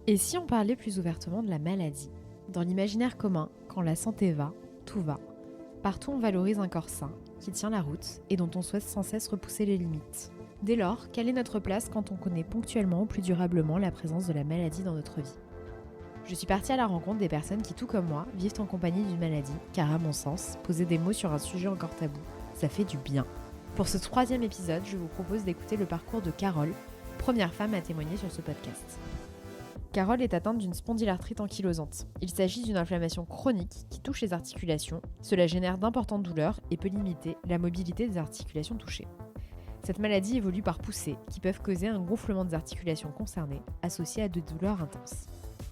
Et si on parlait plus ouvertement de la maladie ? Dans l'imaginaire commun, quand la santé va, tout va. Partout on valorise un corps sain, qui tient la route et dont on souhaite sans cesse repousser les limites. Dès lors, quelle est notre place quand on connaît ponctuellement ou plus durablement la présence de la maladie dans notre vie ? Je suis partie à la rencontre des personnes qui, tout comme moi, vivent en compagnie d'une maladie, car à mon sens, poser des mots sur un sujet encore tabou, ça fait du bien. Pour ce 3e épisode, je vous propose d'écouter le parcours de Carole, première femme à témoigner sur ce podcast. Carole est atteinte d'une spondylarthrite ankylosante. Il s'agit d'une inflammation chronique qui touche les articulations. Cela génère d'importantes douleurs et peut limiter la mobilité des articulations touchées. Cette maladie évolue par poussées qui peuvent causer un gonflement des articulations concernées, associé à de douleurs intenses.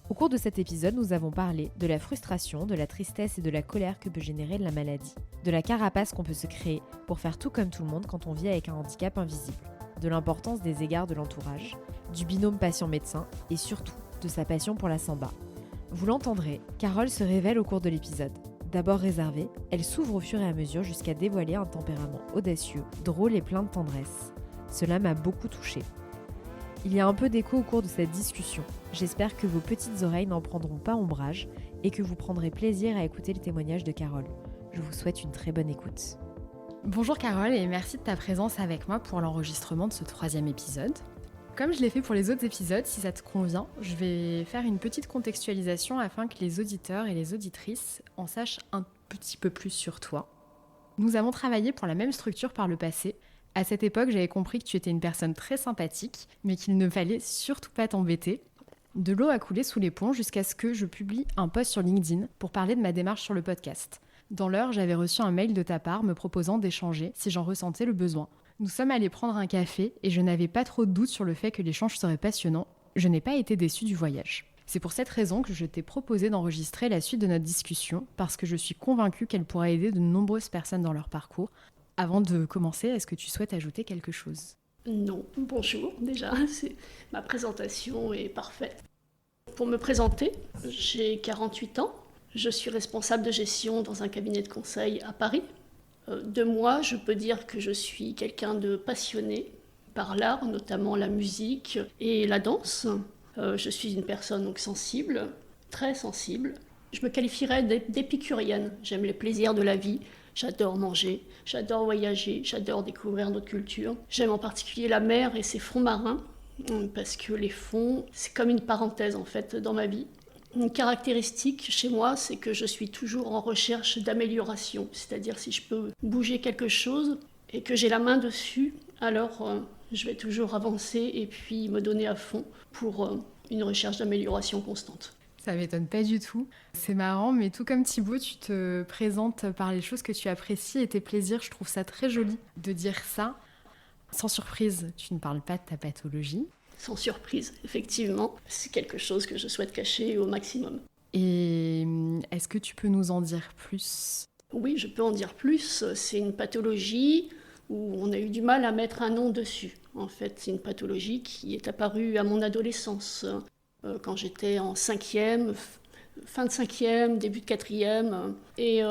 Au cours de cet épisode, nous avons parlé de la frustration, de la tristesse et de la colère que peut générer la maladie, de la carapace qu'on peut se créer pour faire tout comme tout le monde quand on vit avec un handicap invisible, de l'importance des égards de l'entourage, du binôme patient-médecin et surtout de sa passion pour la samba. Vous l'entendrez, Carole se révèle au cours de l'épisode. D'abord réservée, elle s'ouvre au fur et à mesure jusqu'à dévoiler un tempérament audacieux, drôle et plein de tendresse. Cela m'a beaucoup touchée. Il y a un peu d'écho au cours de cette discussion. J'espère que vos petites oreilles n'en prendront pas ombrage et que vous prendrez plaisir à écouter le témoignage de Carole. Je vous souhaite une très bonne écoute. Bonjour Carole et merci de ta présence avec moi pour l'enregistrement de ce 3e épisode. Comme je l'ai fait pour les autres épisodes, si ça te convient, je vais faire une petite contextualisation afin que les auditeurs et les auditrices en sachent un petit peu plus sur toi. Nous avons travaillé pour la même structure par le passé. À cette époque, j'avais compris que tu étais une personne très sympathique, mais qu'il ne fallait surtout pas t'embêter. De l'eau a coulé sous les ponts jusqu'à ce que je publie un post sur LinkedIn pour parler de ma démarche sur le podcast. Dans l'heure, j'avais reçu un mail de ta part me proposant d'échanger si j'en ressentais le besoin. Nous sommes allés prendre un café et je n'avais pas trop de doute sur le fait que l'échange serait passionnant. Je n'ai pas été déçue du voyage. C'est pour cette raison que je t'ai proposé d'enregistrer la suite de notre discussion, parce que je suis convaincue qu'elle pourra aider de nombreuses personnes dans leur parcours. Avant de commencer, est-ce que tu souhaites ajouter quelque chose ? Non, bonjour déjà, ma présentation est parfaite. Pour me présenter, j'ai 48 ans, je suis responsable de gestion dans un cabinet de conseil à Paris. De moi, je peux dire que je suis quelqu'un de passionné par l'art, notamment la musique et la danse. Je suis une personne donc sensible, très sensible. Je me qualifierais d'épicurienne, j'aime les plaisirs de la vie. J'adore manger, j'adore voyager, j'adore découvrir d'autres cultures. J'aime en particulier la mer et ses fonds marins, parce que les fonds, c'est comme une parenthèse en fait dans ma vie. Une caractéristique chez moi, c'est que je suis toujours en recherche d'amélioration. C'est-à-dire si je peux bouger quelque chose et que j'ai la main dessus, alors je vais toujours avancer et puis me donner à fond pour une recherche d'amélioration constante. Ça m'étonne pas du tout. C'est marrant, mais tout comme Thibaut, tu te présentes par les choses que tu apprécies et tes plaisirs. Je trouve ça très joli de dire ça. Sans surprise, tu ne parles pas de ta pathologie. Sans surprise, effectivement. C'est quelque chose que je souhaite cacher au maximum. Et est-ce que tu peux nous en dire plus ? Oui, je peux en dire plus. C'est une pathologie où on a eu du mal à mettre un nom dessus. En fait, c'est une pathologie qui est apparue à mon adolescence. Quand j'étais en 5e, fin de 5e, début de 4e. Et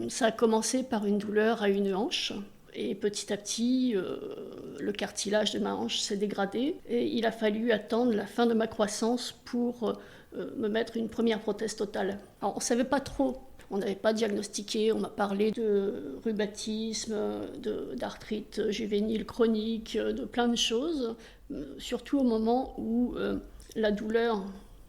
ça a commencé par une douleur à une hanche. Et petit à petit, le cartilage de ma hanche s'est dégradé. Et il a fallu attendre la fin de ma croissance pour me mettre une première prothèse totale. Alors, on ne savait pas trop. On n'avait pas diagnostiqué. On m'a parlé de rhumatisme, d'arthrite juvénile chronique, de plein de choses. Surtout au moment où la douleur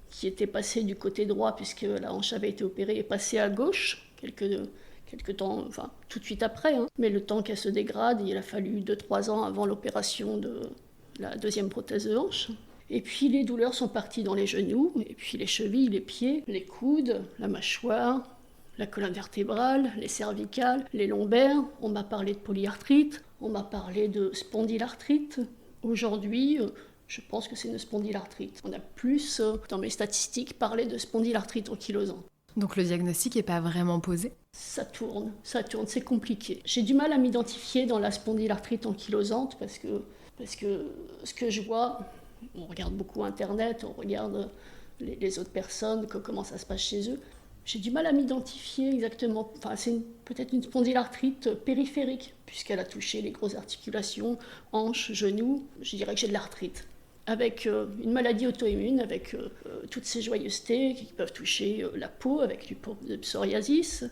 qui était passée du côté droit, puisque la hanche avait été opérée, est passée à gauche, quelques temps, enfin tout de suite après. Mais le temps qu'elle se dégrade, il a fallu 2-3 ans avant l'opération de la deuxième prothèse de hanche. Et puis les douleurs sont parties dans les genoux, et puis les chevilles, les pieds, les coudes, la mâchoire, la colonne vertébrale, les cervicales, les lombaires. On m'a parlé de polyarthrite, on m'a parlé de spondylarthrite. Aujourd'hui, je pense que c'est une spondylarthrite. On a plus, dans mes statistiques, parlé de spondylarthrite ankylosante. Donc le diagnostic n'est pas vraiment posé ? Ça tourne, c'est compliqué. J'ai du mal à m'identifier dans la spondylarthrite ankylosante parce que ce que je vois, on regarde beaucoup Internet, on regarde les autres personnes, comment ça se passe chez eux. J'ai du mal à m'identifier exactement. Enfin, c'est peut-être une spondylarthrite périphérique, puisqu'elle a touché les grosses articulations, hanches, genoux. Je dirais que j'ai de l'arthrite. avec une maladie auto-immune, avec toutes ces joyeusetés qui peuvent toucher la peau avec le psoriasis,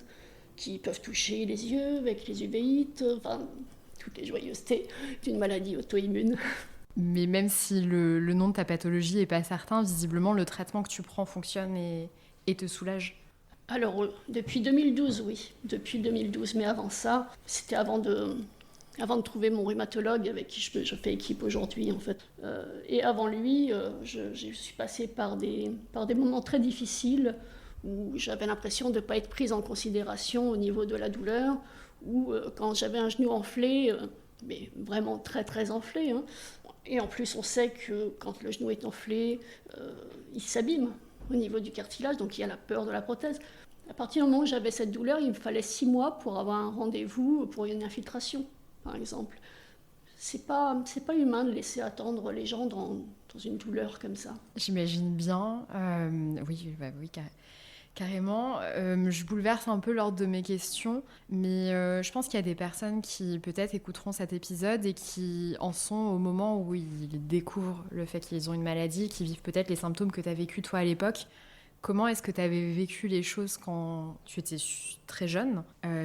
qui peuvent toucher les yeux avec les uvéites, enfin, toutes les joyeusetés d'une maladie auto-immune. Mais même si le nom de ta pathologie n'est pas certain, visiblement, le traitement que tu prends fonctionne et te soulage. Alors, depuis 2012, oui. Depuis 2012. Mais avant ça, c'était avant de trouver mon rhumatologue avec qui je fais équipe aujourd'hui, en fait. Et avant lui, je suis passée par des moments très difficiles où j'avais l'impression de ne pas être prise en considération au niveau de la douleur, ou quand j'avais un genou enflé, mais vraiment très très enflé, hein. Et en plus, on sait que quand le genou est enflé, il s'abîme au niveau du cartilage, donc il y a la peur de la prothèse. À partir du moment où j'avais cette douleur, il me fallait 6 mois pour avoir un rendez-vous pour une infiltration, par exemple. C'est pas humain de laisser attendre les gens dans une douleur comme ça. J'imagine bien. Oui, carrément. Je bouleverse un peu l'ordre de mes questions, mais je pense qu'il y a des personnes qui peut-être écouteront cet épisode et qui en sont au moment où ils découvrent le fait qu'ils ont une maladie, qui vivent peut-être les symptômes que tu as vécu toi à l'époque. Comment est-ce que tu avais vécu les choses quand tu étais très jeune ?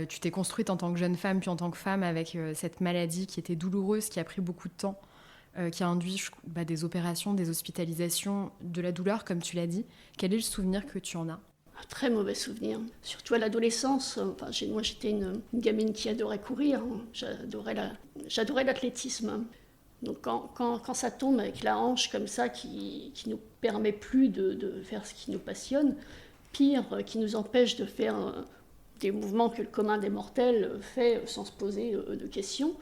Tu t'es construite en tant que jeune femme, puis en tant que femme avec cette maladie qui était douloureuse, qui a pris beaucoup de temps, qui a induit des opérations, des hospitalisations, de la douleur, comme tu l'as dit. Quel est le souvenir que tu en as ? Un très mauvais souvenir. Surtout à l'adolescence. Enfin, moi, j'étais une gamine qui adorait courir. J'adorais l'athlétisme. Donc quand ça tombe avec la hanche comme ça, qui nous permet plus de faire ce qui nous passionne, pire, qui nous empêche de faire des mouvements que le commun des mortels fait sans se poser de questions,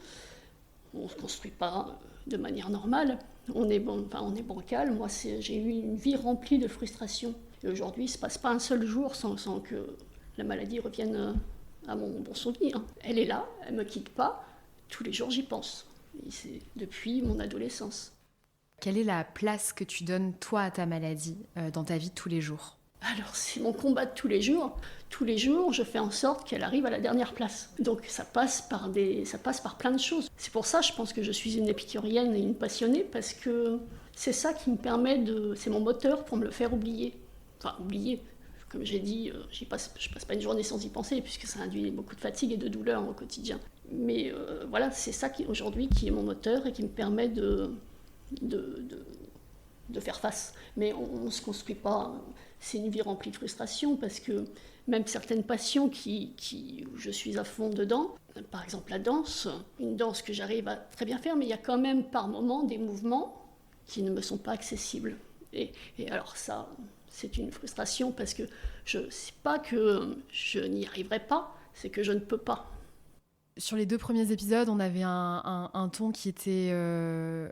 on ne se construit pas de manière normale. On est bancal. Moi, j'ai eu une vie remplie de frustration. Et aujourd'hui, il ne se passe pas un seul jour sans que la maladie revienne à mon bon souvenir. Elle est là, elle ne me quitte pas. Tous les jours, j'y pense. Et c'est depuis mon adolescence. Quelle est la place que tu donnes, toi, à ta maladie dans ta vie de tous les jours ? Alors, c'est mon combat de tous les jours. Tous les jours, je fais en sorte qu'elle arrive à la dernière place. Donc, ça passe par plein de choses. C'est pour ça, je pense que je suis une épicurienne et une passionnée, parce que c'est ça qui me permet c'est mon moteur pour me le faire oublier. Enfin, oublier. Comme j'ai dit, je passe pas une journée sans y penser, puisque ça induit beaucoup de fatigue et de douleur au quotidien. Mais voilà, c'est ça aujourd'hui qui est mon moteur et qui me permet de faire face. Mais on ne se construit pas. C'est une vie remplie de frustration, parce que même certaines passions où je suis à fond dedans, par exemple la danse, une danse que j'arrive à très bien faire, mais il y a quand même par moments des mouvements qui ne me sont pas accessibles. Et alors ça, c'est une frustration, parce que c'est pas que je n'y arriverai pas, c'est que je ne peux pas. Sur les 2 premiers épisodes, on avait un ton qui était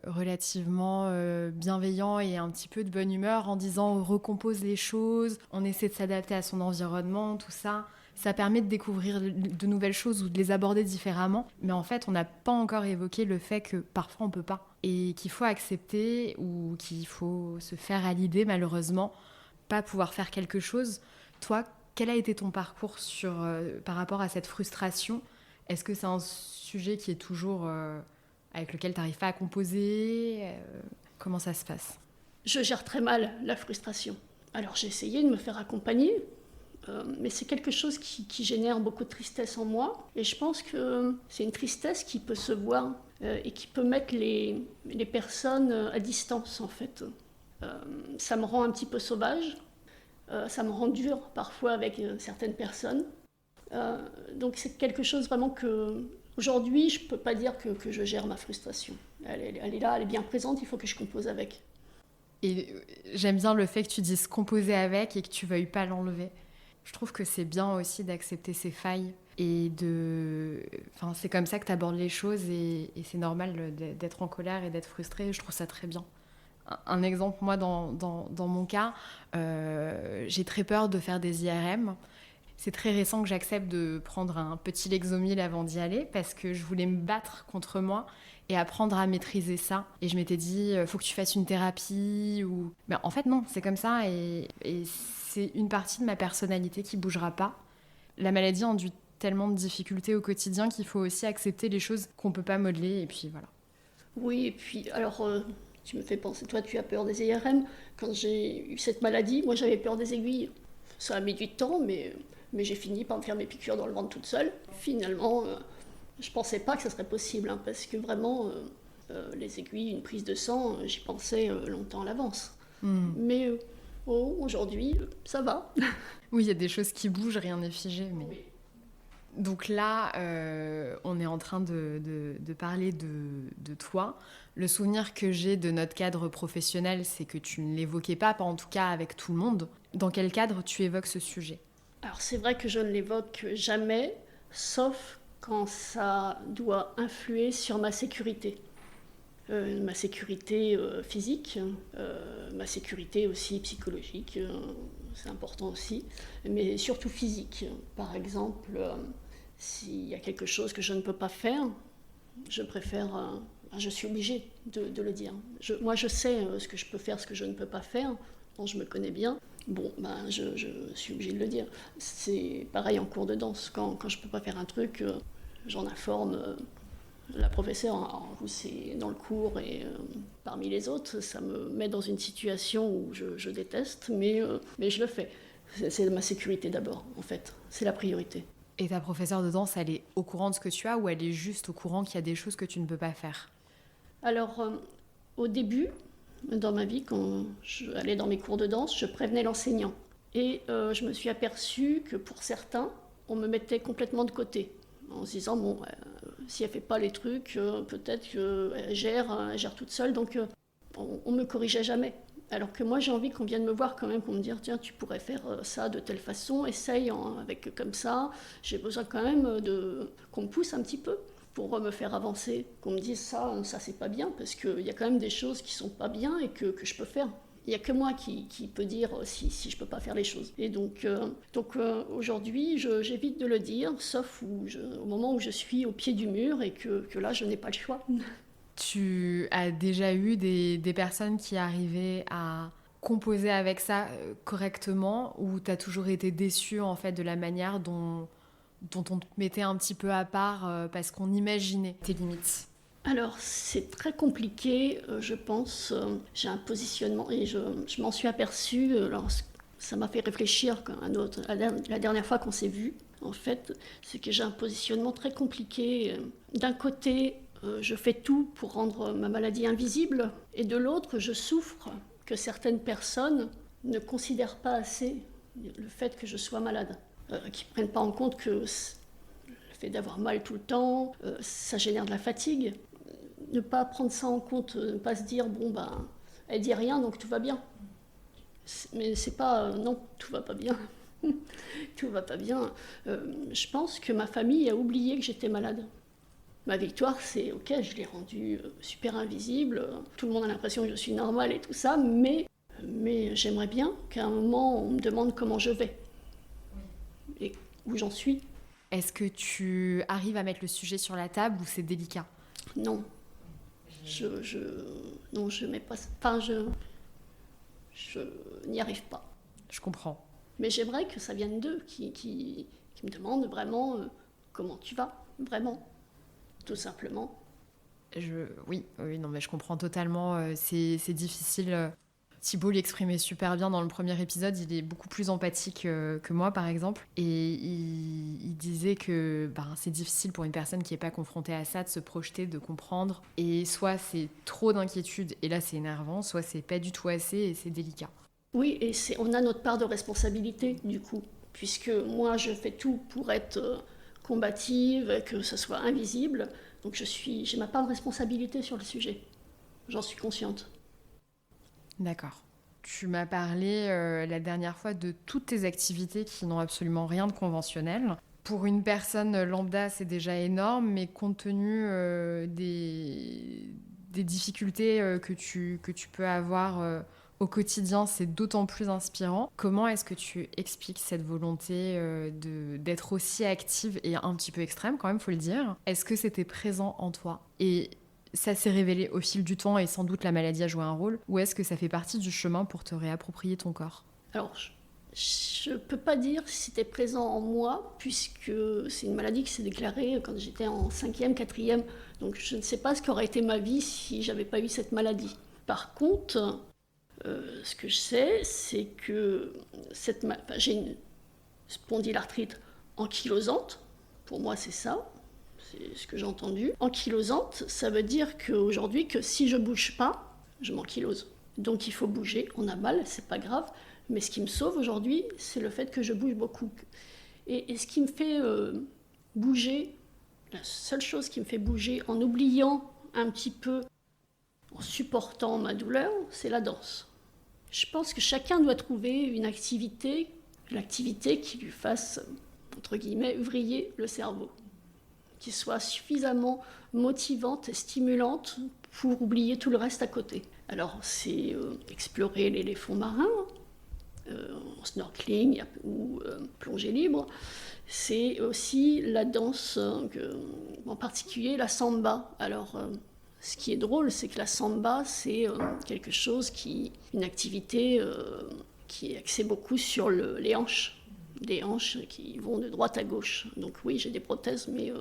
relativement bienveillant et un petit peu de bonne humeur, en disant on recompose les choses, on essaie de s'adapter à son environnement, tout ça. Ça permet de découvrir de nouvelles choses ou de les aborder différemment. Mais en fait, on n'a pas encore évoqué le fait que parfois on ne peut pas. Et qu'il faut accepter, ou qu'il faut se faire à l'idée, malheureusement, pas pouvoir faire quelque chose. Toi, quel a été ton parcours par rapport à cette frustration ? Est-ce que c'est un sujet qui est toujours avec lequel tu n'arrives pas à composer ? Comment ça se passe ? Je gère très mal la frustration. Alors j'ai essayé de me faire accompagner, mais c'est quelque chose qui génère beaucoup de tristesse en moi. Et je pense que c'est une tristesse qui peut se voir et qui peut mettre les personnes à distance, en fait. Ça me rend un petit peu sauvage, ça me rend dur parfois avec certaines personnes. Donc c'est quelque chose vraiment que... Aujourd'hui, je ne peux pas dire que je gère ma frustration. Elle est là, elle est bien présente, il faut que je compose avec. Et j'aime bien le fait que tu dises composer avec et que tu ne veuilles pas l'enlever. Je trouve que c'est bien aussi d'accepter ses failles et Enfin, c'est comme ça que tu abordes les choses et c'est normal d'être en colère et d'être frustré. Je trouve ça très bien. Un exemple, moi, dans mon cas, j'ai très peur de faire des IRM. C'est très récent que j'accepte de prendre un petit Lexomil avant d'y aller, parce que je voulais me battre contre moi et apprendre à maîtriser ça. Et je m'étais dit, faut que tu fasses une thérapie. Mais en fait, non, c'est comme ça. Et c'est une partie de ma personnalité qui ne bougera pas. La maladie induit tellement de difficultés au quotidien qu'il faut aussi accepter les choses qu'on ne peut pas modeler. Et puis voilà. Oui, et puis alors... Tu me fais penser, toi tu as peur des IRM. Quand j'ai eu cette maladie, moi j'avais peur des aiguilles. Ça a mis du temps, mais j'ai fini par me faire mes piqûres dans le ventre toute seule. Finalement, je ne pensais pas que ça serait possible, hein, parce que vraiment, les aiguilles, une prise de sang, j'y pensais longtemps à l'avance. Mais aujourd'hui, ça va. Oui, il y a des choses qui bougent, rien n'est figé. Mais... Oui. Donc là, on est en train de parler de toi. Le souvenir que j'ai de notre cadre professionnel, c'est que tu ne l'évoquais pas en tout cas avec tout le monde. Dans quel cadre tu évoques ce sujet ? Alors c'est vrai que je ne l'évoque jamais, sauf quand ça doit influer sur ma sécurité. Ma sécurité physique, ma sécurité aussi psychologique, c'est important aussi, mais surtout physique. Par exemple, s'il y a quelque chose que je ne peux pas faire, je préfère, je suis obligée de le dire. Moi je sais ce que je peux faire, ce que je ne peux pas faire, bon, je me connais bien. Bon, je suis obligée de le dire. C'est pareil en cours de danse. Quand je ne peux pas faire un truc, j'en informe la professeure, où c'est dans le cours et parmi les autres. Ça me met dans une situation où je déteste, mais je le fais. C'est ma sécurité d'abord, en fait. C'est la priorité. Et ta professeure de danse, elle est au courant de ce que tu as ou elle est juste au courant qu'il y a des choses que tu ne peux pas faire ? Alors, au début, dans ma vie, quand je allais dans mes cours de danse, je prévenais l'enseignant. Et je me suis aperçue que pour certains, on me mettait complètement de côté, en se disant, bon, si elle ne fait pas les trucs, peut-être qu'elle gère toute seule, donc on ne me corrigeait jamais. Alors que moi, j'ai envie qu'on vienne me voir quand même, pour me dire, tiens, tu pourrais faire ça de telle façon, essaye avec comme ça. J'ai besoin quand même qu'on me pousse un petit peu pour me faire avancer, qu'on me dise ça c'est pas bien, parce qu'il y a quand même des choses qui sont pas bien et que je peux faire. Il n'y a que moi qui peut dire si je peux pas faire les choses. Et donc aujourd'hui, j'évite de le dire, sauf au moment où je suis au pied du mur et que là, je n'ai pas le choix. Tu as déjà eu des personnes qui arrivaient à composer avec ça correctement, ou tu as toujours été déçue en fait de la manière dont on te mettait un petit peu à part parce qu'on imaginait tes limites ? Alors, c'est très compliqué, je pense. J'ai un positionnement et je m'en suis aperçue. Ça m'a fait réfléchir la dernière fois qu'on s'est vu. En fait, c'est que j'ai un positionnement très compliqué. D'un côté, je fais tout pour rendre ma maladie invisible, et de l'autre, je souffre que certaines personnes ne considèrent pas assez le fait que je sois malade, qui ne prennent pas en compte que le fait d'avoir mal tout le temps, ça génère de la fatigue. Ne pas prendre ça en compte, ne pas se dire, bon, elle dit rien, donc tout va bien. Mais c'est pas, non, tout va pas bien. Tout va pas bien. Je pense que ma famille a oublié que j'étais malade. Ma victoire, c'est, ok, je l'ai rendue super invisible, tout le monde a l'impression que je suis normale et tout ça, mais j'aimerais bien qu'à un moment, on me demande comment je vais et où j'en suis. Est-ce que tu arrives à mettre le sujet sur la table ou c'est délicat ? Non. Non, je mets pas. Enfin, je n'y arrive pas. Je comprends. Mais j'aimerais que ça vienne d'eux, qui me demandent vraiment comment tu vas, vraiment, tout simplement. Oui, non, mais je comprends totalement. C'est difficile. Thibaut l'exprimait super bien dans le premier épisode. Il est beaucoup plus empathique que moi, par exemple. Et il disait que c'est difficile pour une personne qui n'est pas confrontée à ça de se projeter, de comprendre. Et soit c'est trop d'inquiétude, et là c'est énervant, soit c'est pas du tout assez, et c'est délicat. Oui, et on a notre part de responsabilité, du coup. Puisque moi, je fais tout pour être combative, que ce soit invisible. Donc j'ai ma part de responsabilité sur le sujet. J'en suis consciente. D'accord. Tu m'as parlé la dernière fois de toutes tes activités qui n'ont absolument rien de conventionnel. Pour une personne lambda, c'est déjà énorme, mais compte tenu des difficultés que tu peux avoir au quotidien, c'est d'autant plus inspirant. Comment est-ce que tu expliques cette volonté d'être aussi active et un petit peu extrême, quand même, faut le dire ? Est-ce que c'était présent en toi ? Et ça s'est révélé au fil du temps et sans doute la maladie a joué un rôle, ou est-ce que ça fait partie du chemin pour te réapproprier ton corps ? Alors, je ne peux pas dire si c'était présent en moi, puisque c'est une maladie qui s'est déclarée quand j'étais en 5e, 4e. Donc je ne sais pas ce qu'aurait été ma vie si j'avais pas eu cette maladie. Par contre, ce que je sais, c'est que j'ai une spondylarthrite ankylosante. Pour moi, c'est ça. C'est ce que j'ai entendu. Ankylosante, ça veut dire qu'aujourd'hui, que si je bouge pas, je m'ankylose. Donc il faut bouger. On a mal, c'est pas grave. Mais ce qui me sauve aujourd'hui, c'est le fait que je bouge beaucoup. Et ce qui me fait bouger, la seule chose qui me fait bouger en oubliant un petit peu, en supportant ma douleur, c'est la danse. Je pense que chacun doit trouver une activité, l'activité qui lui fasse, entre guillemets, vriller le cerveau, qui soit suffisamment motivante et stimulante pour oublier tout le reste à côté. Alors, c'est explorer les fonds marins, en snorkeling ou plongée libre. C'est aussi la danse, en particulier la samba. Alors, ce qui est drôle, c'est que la samba, c'est quelque chose une activité qui est axée beaucoup sur les hanches. Des hanches qui vont de droite à gauche. Donc oui, j'ai des prothèses, mais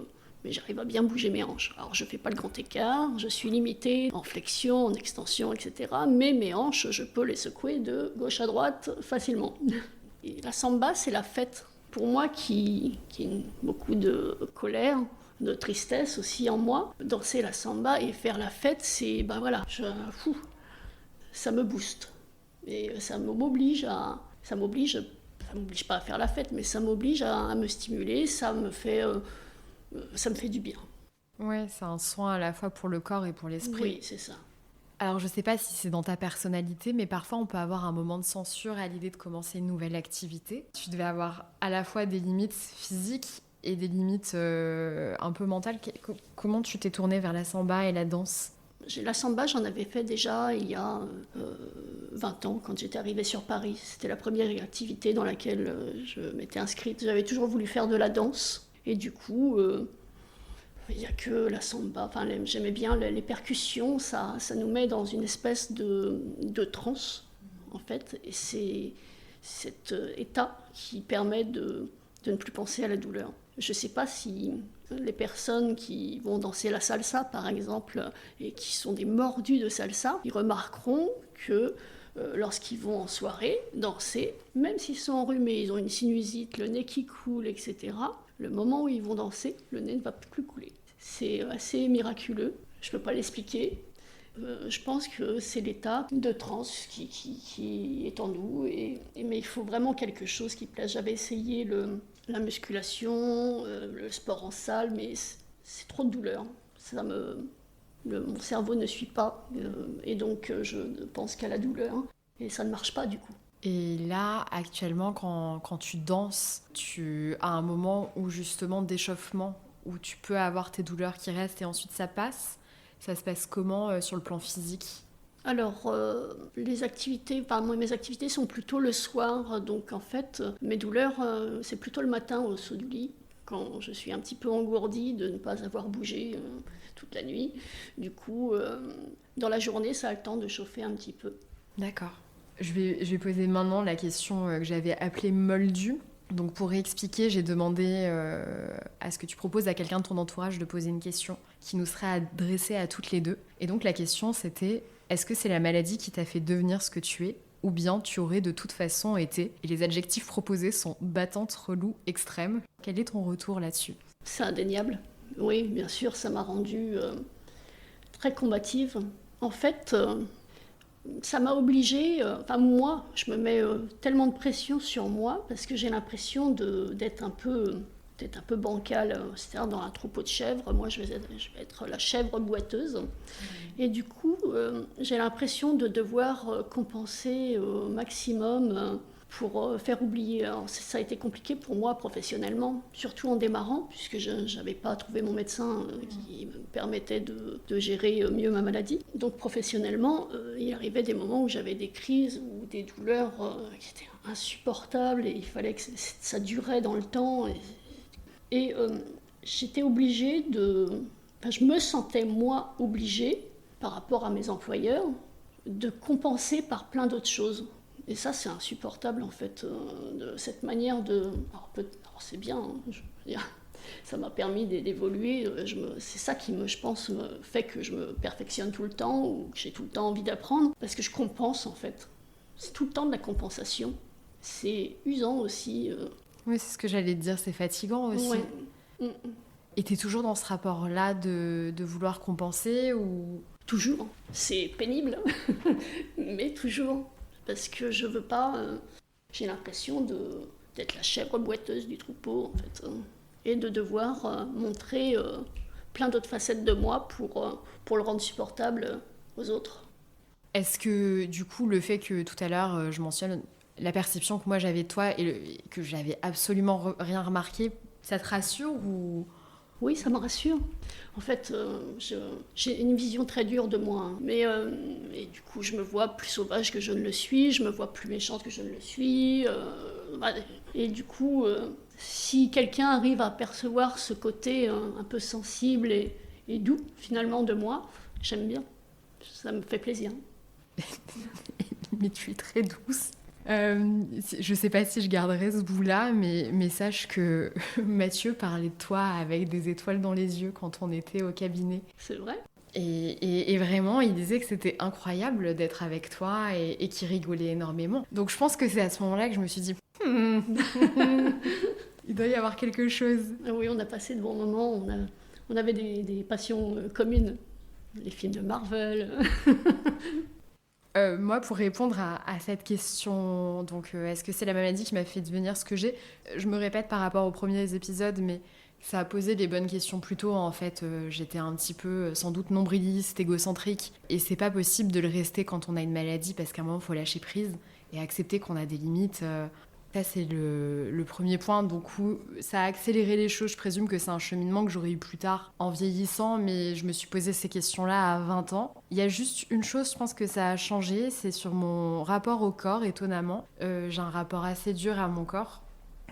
j'arrive à bien bouger mes hanches. Alors je ne fais pas le grand écart, je suis limitée en flexion, en extension, etc. Mais mes hanches, je peux les secouer de gauche à droite facilement. Et la samba, c'est la fête. Pour moi, qui a beaucoup de colère, de tristesse aussi en moi, danser la samba et faire la fête, c'est, ça me booste. Et ça m'oblige pas à faire la fête, mais ça m'oblige à me stimuler, ça me fait du bien. Ouais, c'est un soin à la fois pour le corps et pour l'esprit. Oui, c'est ça. Alors, je sais pas si c'est dans ta personnalité, mais parfois on peut avoir un moment de censure à l'idée de commencer une nouvelle activité. Tu devais avoir à la fois des limites physiques et des limites un peu mentales. Comment tu t'es tournée vers la samba et la danse ? La samba, j'en avais fait déjà il y a 20 ans, quand j'étais arrivée sur Paris. C'était la première activité dans laquelle je m'étais inscrite. J'avais toujours voulu faire de la danse. Et du coup, il n'y a que la samba. Enfin, j'aimais bien les percussions. Ça nous met dans une espèce de transe, en fait. Et c'est cet état qui permet de ne plus penser à la douleur. Je ne sais pas si les personnes qui vont danser la salsa, par exemple, et qui sont des mordus de salsa, ils remarqueront que lorsqu'ils vont en soirée danser, même s'ils sont enrhumés, ils ont une sinusite, le nez qui coule, etc., le moment où ils vont danser, le nez ne va plus couler. C'est assez miraculeux, je ne peux pas l'expliquer. Je pense que c'est l'état de transe qui est en nous, mais il faut vraiment quelque chose qui plaise. J'avais essayé la musculation, le sport en salle, mais c'est trop de douleur. Mon cerveau ne suit pas, et donc je ne pense qu'à la douleur, et ça ne marche pas du coup. Et là, actuellement, quand tu danses, tu as un moment où justement d'échauffement, où tu peux avoir tes douleurs qui restent et ensuite ça passe. Ça se passe comment sur le plan physique ? Alors, mes activités sont plutôt le soir, donc en fait, mes douleurs, c'est plutôt le matin au saut du lit, quand je suis un petit peu engourdie de ne pas avoir bougé toute la nuit. Du coup, dans la journée, ça a le temps de chauffer un petit peu. D'accord. Je vais poser maintenant la question que j'avais appelée moldue. Donc pour réexpliquer, j'ai demandé à ce que tu proposes à quelqu'un de ton entourage de poser une question qui nous serait adressée à toutes les deux. Et donc la question c'était, est-ce que c'est la maladie qui t'a fait devenir ce que tu es, ou bien tu aurais de toute façon été, et les adjectifs proposés sont battante, relou, extrême. Quel est ton retour là-dessus ? C'est indéniable. Oui, bien sûr, ça m'a rendue très combative. En fait, ça m'a obligée, moi, je me mets tellement de pression sur moi parce que j'ai l'impression d'être un peu bancale, c'est-à-dire dans un troupeau de chèvres. Moi, je vais être la chèvre boiteuse. Et du coup, j'ai l'impression de devoir compenser au maximum pour faire oublier. Alors, ça a été compliqué pour moi professionnellement, surtout en démarrant, puisque je n'avais pas trouvé mon médecin qui me permettait de gérer mieux ma maladie. Donc professionnellement, il arrivait des moments où j'avais des crises ou des douleurs qui étaient insupportables et il fallait que ça durait dans le temps. Et j'étais obligée je me sentais moi obligée, par rapport à mes employeurs, de compenser par plein d'autres choses. Et ça, c'est insupportable, en fait, de cette manière de... Alors c'est bien, je veux dire, Ça m'a permis d'évoluer. C'est ça qui, je pense, me fait que je me perfectionne tout le temps ou que j'ai tout le temps envie d'apprendre. Parce que je compense, en fait. C'est tout le temps de la compensation. C'est usant aussi. Oui, c'est ce que j'allais te dire, c'est fatigant aussi. Ouais. Et t'es toujours dans ce rapport-là de vouloir compenser ou... Toujours. C'est pénible, mais toujours. Parce que je veux pas... j'ai l'impression d'être la chèvre boiteuse du troupeau, en fait. Et de devoir montrer plein d'autres facettes de moi pour le rendre supportable aux autres. Est-ce que, du coup, le fait que tout à l'heure, je mentionne la perception que moi j'avais de toi et que j'avais absolument rien remarqué, ça te rassure ou... Oui, ça me rassure. En fait, j'ai une vision très dure de moi. Hein. Et du coup, je me vois plus sauvage que je ne le suis, je me vois plus méchante que je ne le suis. Et du coup, si quelqu'un arrive à percevoir ce côté un peu sensible et doux, finalement, de moi, j'aime bien. Ça me fait plaisir. Mais tu es très douce. Je sais pas si je garderai ce bout-là, mais sache que Mathieu parlait de toi avec des étoiles dans les yeux quand on était au cabinet. C'est vrai. Et vraiment, il disait que c'était incroyable d'être avec toi et qu'il rigolait énormément. Donc je pense que c'est à ce moment-là que je me suis dit, il doit y avoir quelque chose. Oui, on a passé de bons moments, on avait des passions communes. Les films de Marvel. Moi, pour répondre à cette question, donc est-ce que c'est la maladie qui m'a fait devenir ce que j'ai? Je me répète par rapport aux premiers épisodes, mais ça a posé les bonnes questions plus tôt. En fait, j'étais un petit peu, sans doute, nombriliste, égocentrique. Et c'est pas possible de le rester quand on a une maladie, parce qu'à un moment, il faut lâcher prise et accepter qu'on a des limites. Ça, c'est le premier point. Donc, ça a accéléré les choses. Je présume que c'est un cheminement que j'aurais eu plus tard en vieillissant, mais je me suis posé ces questions-là à 20 ans. Il y a juste une chose, je pense que ça a changé, c'est sur mon rapport au corps, étonnamment. J'ai un rapport assez dur à mon corps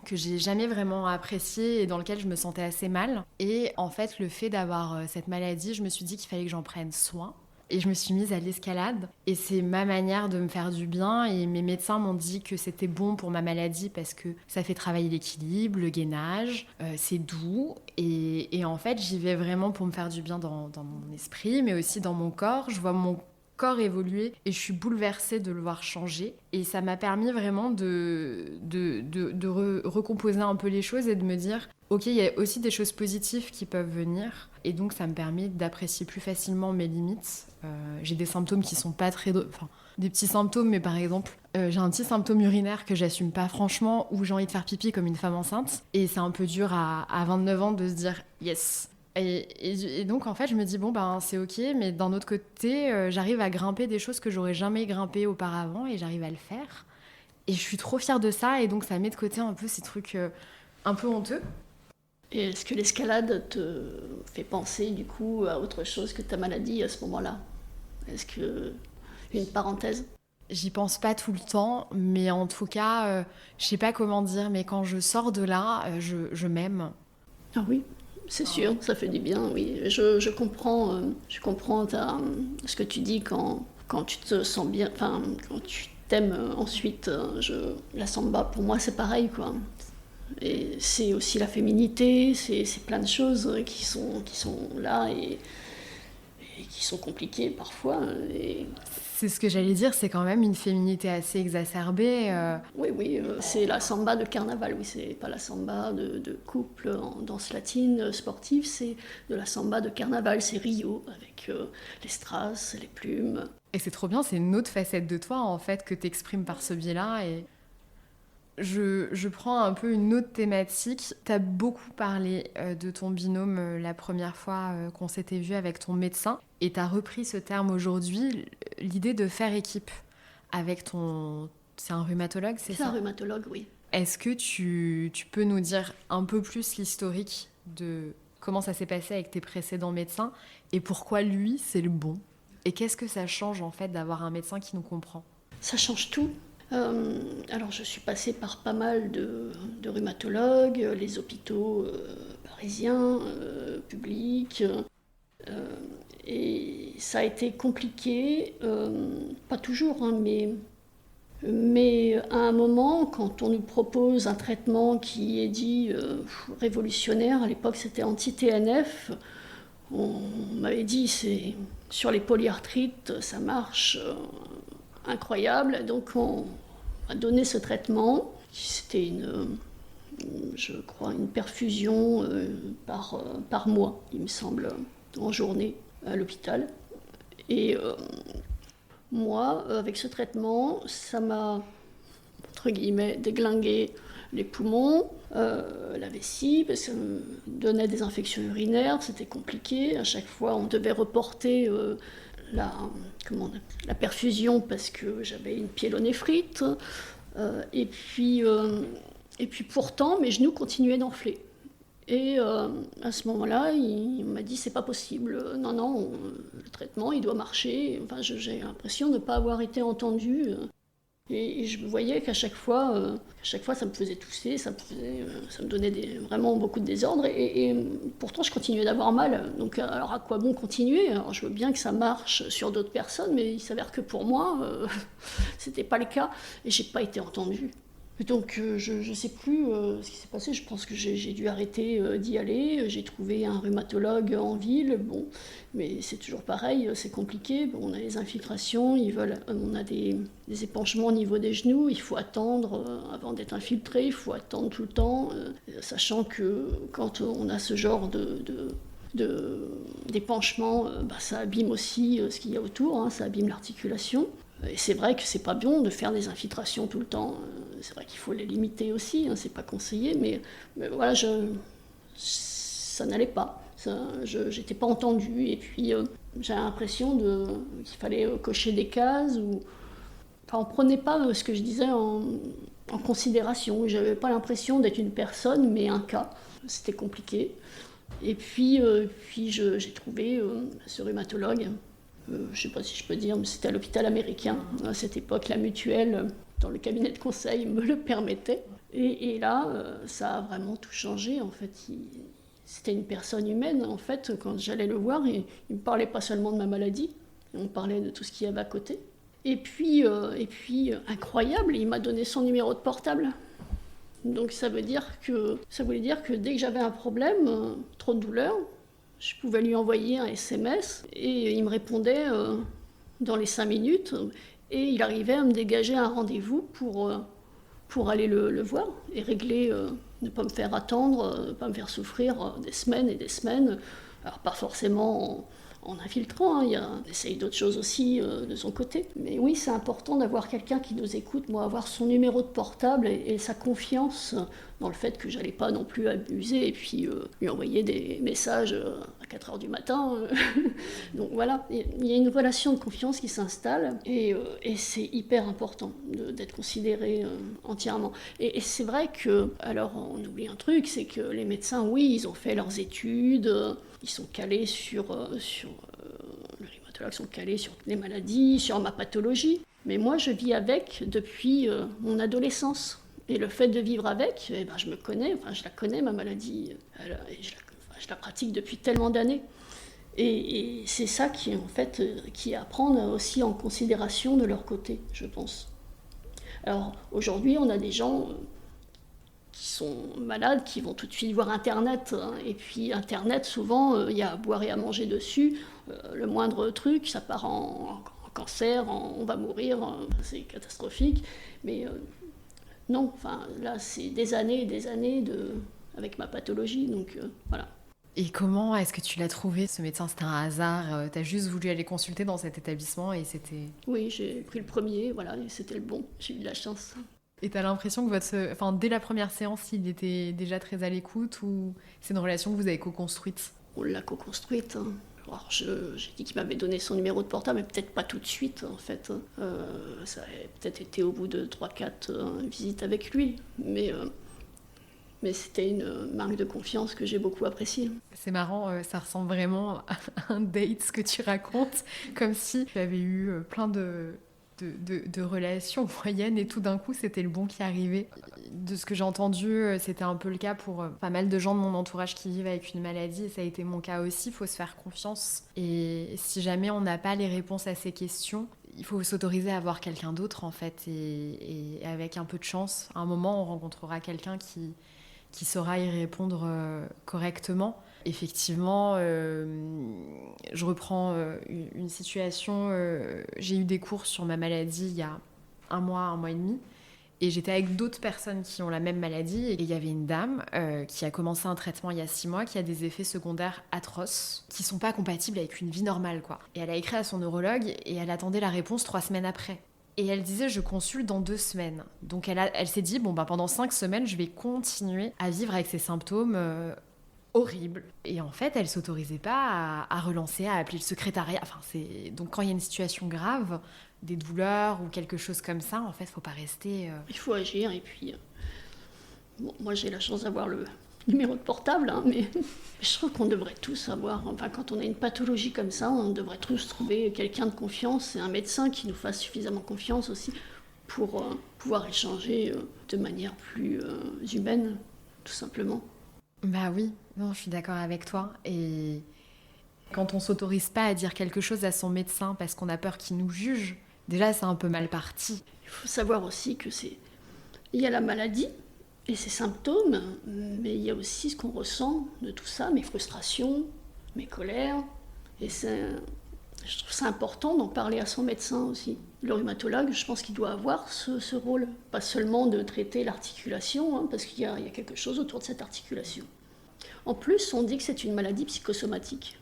que j'ai jamais vraiment apprécié et dans lequel je me sentais assez mal. Et en fait, le fait d'avoir cette maladie, je me suis dit qu'il fallait que j'en prenne soin. Et je me suis mise à l'escalade. Et c'est ma manière de me faire du bien. Et mes médecins m'ont dit que c'était bon pour ma maladie parce que ça fait travailler l'équilibre, le gainage, c'est doux. Et en fait, j'y vais vraiment pour me faire du bien dans mon esprit, mais aussi dans mon corps. Je vois mon corps évoluer et je suis bouleversée de le voir changer. Et ça m'a permis vraiment de recomposer un peu les choses et de me dire ok, il y a aussi des choses positives qui peuvent venir. Et donc, ça me permet d'apprécier plus facilement mes limites. J'ai des symptômes qui sont pas très... Enfin, des petits symptômes, mais par exemple, j'ai un petit symptôme urinaire que j'assume pas franchement, où j'ai envie de faire pipi comme une femme enceinte. Et c'est un peu dur à 29 ans de se dire « yes ». Et donc, en fait, je me dis, bon, ben, c'est ok, mais d'un autre côté, j'arrive à grimper des choses que j'aurais jamais grimpées auparavant et j'arrive à le faire. Et je suis trop fière de ça, et donc ça met de côté un peu ces trucs un peu honteux. Et est-ce que l'escalade te fait penser du coup à autre chose que ta maladie à ce moment-là? Est-ce que une parenthèse? J'y pense pas tout le temps, mais en tout cas, je sais pas comment dire, mais quand je sors de là, je m'aime. Ah oui, c'est sûr, ça fait du bien, oui. Je comprends, ce que tu dis quand tu te sens bien, enfin, quand tu t'aimes ensuite. La samba, pour moi, c'est pareil, quoi. Et c'est aussi la féminité, c'est plein de choses qui sont là et qui sont compliquées parfois. Et... C'est ce que j'allais dire, c'est quand même une féminité assez exacerbée. Oui, c'est la samba de carnaval, oui, c'est pas la samba de couple en danse latine sportive, c'est de la samba de carnaval, c'est Rio, avec les strass, les plumes. Et c'est trop bien, c'est une autre facette de toi, en fait, que t'exprimes par ce biais-là. Et je prends un peu une autre thématique. T'as beaucoup parlé de ton binôme la première fois qu'on s'était vu avec ton médecin. Et t'as repris ce terme aujourd'hui, l'idée de faire équipe avec ton... C'est un rhumatologue, c'est ça? C'est un rhumatologue, oui. Est-ce que tu peux nous dire un peu plus l'historique de comment ça s'est passé avec tes précédents médecins et pourquoi lui, c'est le bon? Et qu'est-ce que ça change en fait d'avoir un médecin qui nous comprend? Ça change tout. Alors je suis passée par pas mal de rhumatologues, les hôpitaux parisiens, publics, et ça a été compliqué, pas toujours, hein, mais Mais à un moment, quand on nous propose un traitement qui est dit révolutionnaire, à l'époque c'était anti-TNF, on m'avait dit c'est sur les polyarthrites, ça marche incroyable. Donc on m'a donné ce traitement. C'était je crois, une perfusion par mois, il me semble, en journée à l'hôpital. Et moi, avec ce traitement, ça m'a, entre guillemets, déglingué les poumons, la vessie, parce que ça me donnait des infections urinaires, c'était compliqué. À chaque fois, on devait reporter la perfusion parce que j'avais une pyélonéphrite. Et puis pourtant, mes genoux continuaient d'enfler. Et à ce moment-là, il m'a dit c'est pas possible, non, le traitement il doit marcher. Enfin, j'ai l'impression de ne pas avoir été entendue. Et je voyais qu'à chaque fois, ça me faisait tousser, ça me donnait vraiment beaucoup de désordre. Et pourtant, je continuais d'avoir mal. Donc, alors à quoi bon continuer? Alors, je veux bien que ça marche sur d'autres personnes, mais il s'avère que pour moi, c'était pas le cas. Et j'ai pas été entendue. Donc je ne sais plus ce qui s'est passé, je pense que j'ai dû arrêter d'y aller, j'ai trouvé un rhumatologue en ville, bon, mais c'est toujours pareil, c'est compliqué, on a les infiltrations, on a des épanchements au niveau des genoux, il faut attendre avant d'être infiltré, il faut attendre tout le temps, sachant que quand on a ce genre d'épanchement, ça abîme aussi ce qu'il y a autour, hein, ça abîme l'articulation. Et c'est vrai que c'est pas bon de faire des infiltrations tout le temps. C'est vrai qu'il faut les limiter aussi, hein, c'est pas conseillé, mais voilà, ça n'allait pas. J'étais pas entendue, et puis j'avais l'impression qu'il fallait cocher des cases, enfin, on prenait pas ce que je disais en considération. J'avais pas l'impression d'être une personne, mais un cas. C'était compliqué. Et puis j'ai trouvé ce rhumatologue. Je ne sais pas si je peux dire, mais c'était à l'hôpital américain. À cette époque, la mutuelle, dans le cabinet de conseil, me le permettait. Et là, ça a vraiment tout changé. En fait, c'était une personne humaine. En fait, quand j'allais le voir, il ne me parlait pas seulement de ma maladie, on parlait de tout ce qu'il y avait à côté. Et puis incroyable, il m'a donné son numéro de portable. Donc ça voulait dire que dès que j'avais un problème, trop de douleur, je pouvais lui envoyer un SMS et il me répondait dans les 5 minutes et il arrivait à me dégager un rendez-vous pour aller le voir et régler, ne pas me faire attendre, ne pas me faire souffrir des semaines et des semaines. Alors pas forcément en infiltrant, hein, on essaye d'autres choses aussi de son côté. Mais oui, c'est important d'avoir quelqu'un qui nous écoute, moi, avoir son numéro de portable et sa confiance dans le fait que j'allais pas non plus abuser et puis lui envoyer des messages à 4h du matin. Donc voilà, il y a une relation de confiance qui s'installe et c'est hyper important d'être considéré entièrement. Et c'est vrai que, alors on oublie un truc, c'est que les médecins, oui, ils ont fait leurs études, ils sont calés les rhumatologues sont calés sur les maladies, sur ma pathologie. Mais moi, je vis avec depuis mon adolescence. Et le fait de vivre avec, je me connais, je la connais, ma maladie. Je la pratique depuis tellement d'années. Et c'est ça qui est à prendre aussi en considération de leur côté, je pense. Alors aujourd'hui, on a des gens qui sont malades, qui vont tout de suite voir Internet. Hein, et puis Internet, souvent, il y a à boire et à manger dessus. Le moindre truc, ça part en cancer, on va mourir, c'est catastrophique. Mais non, là, c'est des années et des années avec ma pathologie, donc voilà. Et comment est-ce que tu l'as trouvé, ce médecin? C'était un hasard? T'as juste voulu aller consulter dans cet établissement et c'était... Oui, j'ai pris le premier, voilà, et c'était le bon. J'ai eu de la chance. Et t'as l'impression que dès la première séance, il était déjà très à l'écoute ou c'est une relation que vous avez co-construite? On l'a co-construite. Hein. Alors, j'ai dit qu'il m'avait donné son numéro de portable, mais peut-être pas tout de suite, en fait. Ça avait peut-être été au bout de 3-4 visites avec lui. Mais c'était une marque de confiance que j'ai beaucoup appréciée. C'est marrant, ça ressemble vraiment à un date, ce que tu racontes, comme si tu avais eu plein de relations moyennes et tout d'un coup c'était le bon qui arrivait. De ce que j'ai entendu, c'était un peu le cas pour pas mal de gens de mon entourage qui vivent avec une maladie et ça a été mon cas aussi. Il faut se faire confiance et si jamais on n'a pas les réponses à ces questions, il faut s'autoriser à voir quelqu'un d'autre en fait, et avec un peu de chance, à un moment on rencontrera quelqu'un qui saura y répondre correctement. Effectivement, je reprends une situation, j'ai eu des cours sur ma maladie il y a un mois et demi, et j'étais avec d'autres personnes qui ont la même maladie, et il y avait une dame qui a commencé un traitement il y a 6 mois, qui a des effets secondaires atroces, qui sont pas compatibles avec une vie normale, quoi. Et elle a écrit à son neurologue, et elle attendait la réponse 3 semaines après. Et elle disait, je consulte dans 2 semaines. Donc elle s'est dit, bon, ben, pendant 5 semaines, je vais continuer à vivre avec ces symptômes horribles. Et en fait, elle s'autorisait pas à relancer, à appeler le secrétariat. Enfin, donc quand il y a une situation grave, des douleurs ou quelque chose comme ça, en fait, faut pas rester... Il faut agir, et puis... bon, moi, j'ai la chance d'avoir le numéro de portable, hein, mais je trouve qu'on devrait tous avoir... Enfin, quand on a une pathologie comme ça, on devrait tous trouver quelqu'un de confiance, et un médecin qui nous fasse suffisamment confiance aussi pour pouvoir échanger de manière plus humaine, tout simplement. Bah oui, non, je suis d'accord avec toi. Et quand on s'autorise pas à dire quelque chose à son médecin parce qu'on a peur qu'il nous juge, déjà c'est un peu mal parti. Il faut savoir aussi que il y a la maladie et ses symptômes, mais il y a aussi ce qu'on ressent de tout ça, mes frustrations, mes colères. Et je trouve ça important d'en parler à son médecin aussi. Le rhumatologue, je pense qu'il doit avoir ce rôle, pas seulement de traiter l'articulation, hein, parce qu'il y a quelque chose autour de cette articulation. En plus, on dit que c'est une maladie psychosomatique.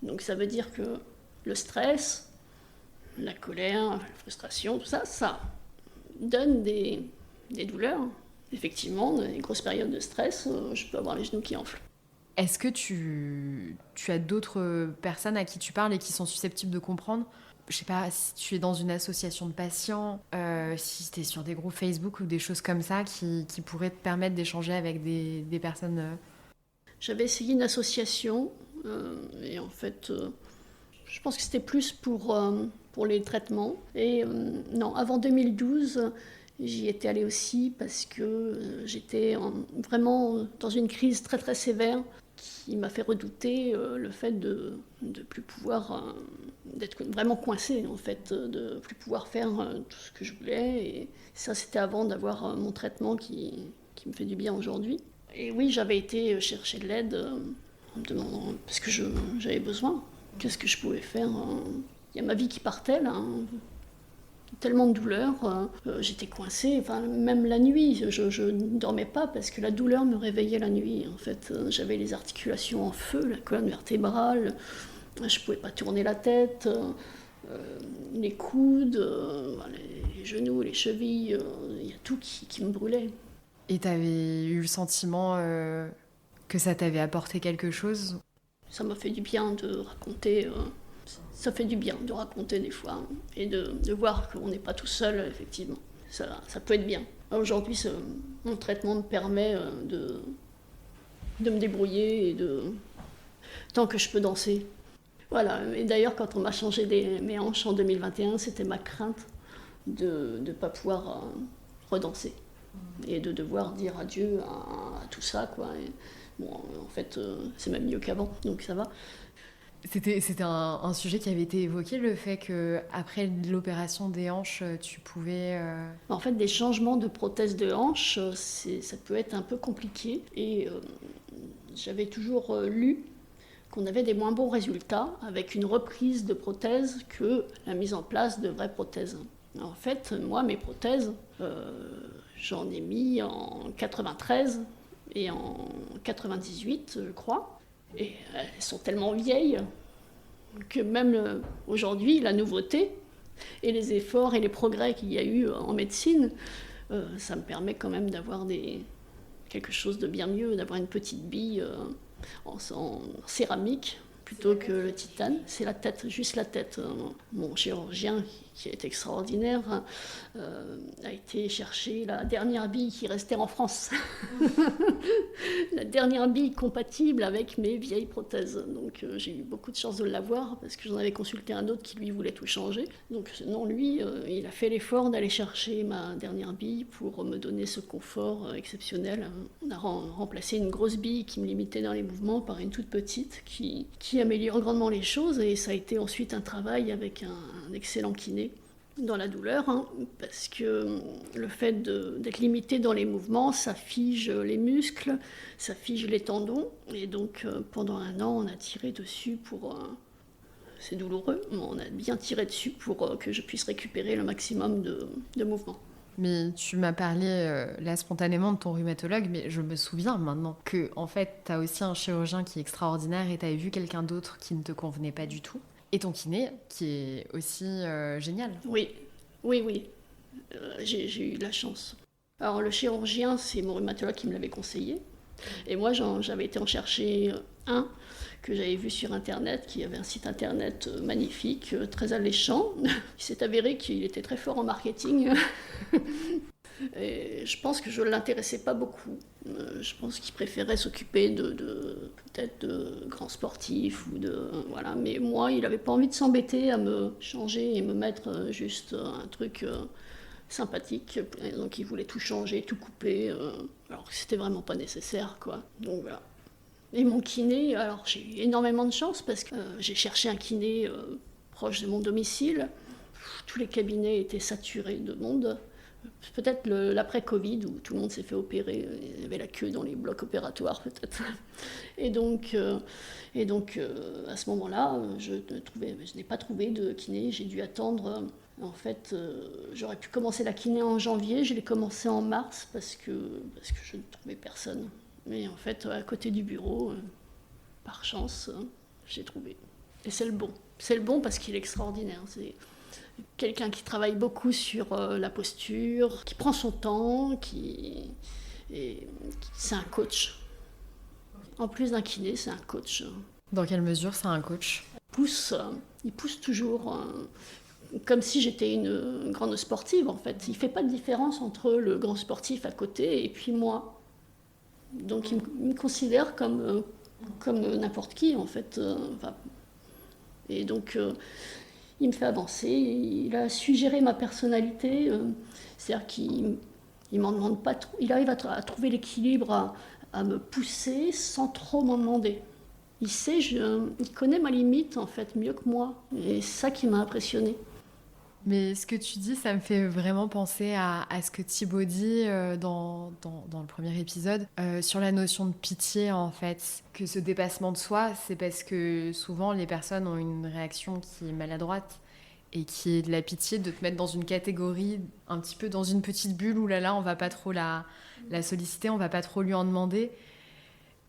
Donc ça veut dire que le stress, la colère, la frustration, tout ça, ça donne des douleurs. Effectivement, dans les grosses périodes de stress, je peux avoir les genoux qui enflent. Est-ce que tu as d'autres personnes à qui tu parles et qui sont susceptibles de comprendre ? Je sais pas, si tu es dans une association de patients, si tu es sur des groupes Facebook ou des choses comme ça qui pourraient te permettre d'échanger avec des personnes... J'avais essayé une association, et en fait, je pense que c'était plus pour les traitements. Et non, avant 2012, j'y étais allée aussi parce que j'étais vraiment dans une crise très très sévère qui m'a fait redouter le fait de plus pouvoir, d'être vraiment coincée en fait, de plus pouvoir faire tout ce que je voulais. Et ça, c'était avant d'avoir mon traitement qui me fait du bien aujourd'hui. Et oui, j'avais été chercher de l'aide en me demandant, parce que j'avais besoin. Qu'est-ce que je pouvais faire? Il y a ma vie qui partait là, hein. Tellement de douleur, j'étais coincée, enfin, même la nuit, je ne dormais pas parce que la douleur me réveillait la nuit. En fait, j'avais les articulations en feu, la colonne vertébrale, je ne pouvais pas tourner la tête, les coudes, les genoux, les chevilles, il y a tout qui me brûlait. Et t'avais eu le sentiment que ça t'avait apporté quelque chose ? Ça m'a fait du bien de raconter, ça fait du bien de raconter des fois, hein, et de voir qu'on n'est pas tout seul, effectivement. Ça peut être bien. Aujourd'hui, mon traitement me permet de me débrouiller, tant que je peux danser. Voilà, et d'ailleurs, quand on m'a changé mes hanches en 2021, c'était ma crainte de ne pas pouvoir redanser. Et de devoir dire adieu à tout ça, quoi. Et, bon, en fait, c'est même mieux qu'avant, donc ça va. C'était un sujet qui avait été évoqué, le fait qu'après l'opération des hanches, tu pouvais... En fait, des changements de prothèse de hanche, ça peut être un peu compliqué. Et j'avais toujours lu qu'on avait des moins bons résultats avec une reprise de prothèse que la mise en place de vraies prothèses. En fait, moi, mes prothèses, j'en ai mis en 93 et en 98, je crois. Et elles sont tellement vieilles que même aujourd'hui, la nouveauté et les efforts et les progrès qu'il y a eu en médecine, ça me permet quand même d'avoir quelque chose de bien mieux, d'avoir une petite bille en céramique plutôt que le titane. C'est la tête, juste la tête. Mon chirurgien, qui est extraordinaire, a été chercher la dernière bille qui restait en France. La dernière bille compatible avec mes vieilles prothèses. Donc j'ai eu beaucoup de chance de l'avoir parce que j'en avais consulté un autre qui lui voulait tout changer. Donc non, lui, il a fait l'effort d'aller chercher ma dernière bille pour me donner ce confort exceptionnel. On a remplacé une grosse bille qui me limitait dans les mouvements par une toute petite qui améliore grandement les choses, et ça a été ensuite un travail avec un excellent kiné dans la douleur, hein, parce que le fait d'être limité dans les mouvements, ça fige les muscles, ça fige les tendons. Et donc pendant 1 an, on a tiré dessus pour... c'est douloureux, mais on a bien tiré dessus pour que je puisse récupérer le maximum de mouvements. Mais tu m'as parlé là spontanément de ton rhumatologue, mais je me souviens maintenant que en fait, tu as aussi un chirurgien qui est extraordinaire et tu avais vu quelqu'un d'autre qui ne te convenait pas du tout. Et ton kiné qui est aussi génial. Oui, oui, oui. J'ai eu de la chance. Alors le chirurgien, c'est mon rhumatologue qui me l'avait conseillé. Et moi, j'avais été en chercher un que j'avais vu sur Internet, qui avait un site Internet magnifique, très alléchant. Il s'est avéré qu'il était très fort en marketing. Et je pense que je ne l'intéressais pas beaucoup. Je pense qu'il préférait s'occuper peut-être de grands sportifs ou voilà. Mais moi, il n'avait pas envie de s'embêter à me changer et me mettre juste un truc sympathique. Et donc il voulait tout changer, tout couper, alors que c'était vraiment pas nécessaire, quoi. Donc voilà. Et mon kiné, alors j'ai eu énormément de chance parce que j'ai cherché un kiné proche de mon domicile. Tous les cabinets étaient saturés de monde. Peut-être l'après-Covid où tout le monde s'est fait opérer, il y avait la queue dans les blocs opératoires peut-être. Et donc à ce moment-là, je n'ai pas trouvé de kiné, j'ai dû attendre. En fait, j'aurais pu commencer la kiné en janvier, je l'ai commencé en mars parce que je ne trouvais personne. Mais en fait, à côté du bureau, par chance, j'ai trouvé. Et c'est le bon. C'est le bon parce qu'il est extraordinaire. C'est quelqu'un qui travaille beaucoup sur la posture, qui prend son temps, c'est un coach. En plus d'un kiné, c'est un coach. Dans quelle mesure c'est un coach ? Il pousse toujours, comme si j'étais une grande sportive en fait. Il ne fait pas de différence entre le grand sportif à côté et puis moi. Donc il me considère comme n'importe qui en fait. Et donc il me fait avancer, il a su gérer ma personnalité, c'est-à-dire qu'il m'en demande pas trop, il arrive à trouver l'équilibre, à me pousser sans trop m'en demander. Il connaît ma limite en fait mieux que moi, et c'est ça qui m'a impressionnée. Mais ce que tu dis, ça me fait vraiment penser à ce que Thibaut dit dans le premier épisode sur la notion de pitié, en fait. Que ce dépassement de soi, c'est parce que souvent les personnes ont une réaction qui est maladroite et qui est de la pitié, de te mettre dans une catégorie, un petit peu dans une petite bulle où là, on va pas trop la solliciter, on va pas trop lui en demander.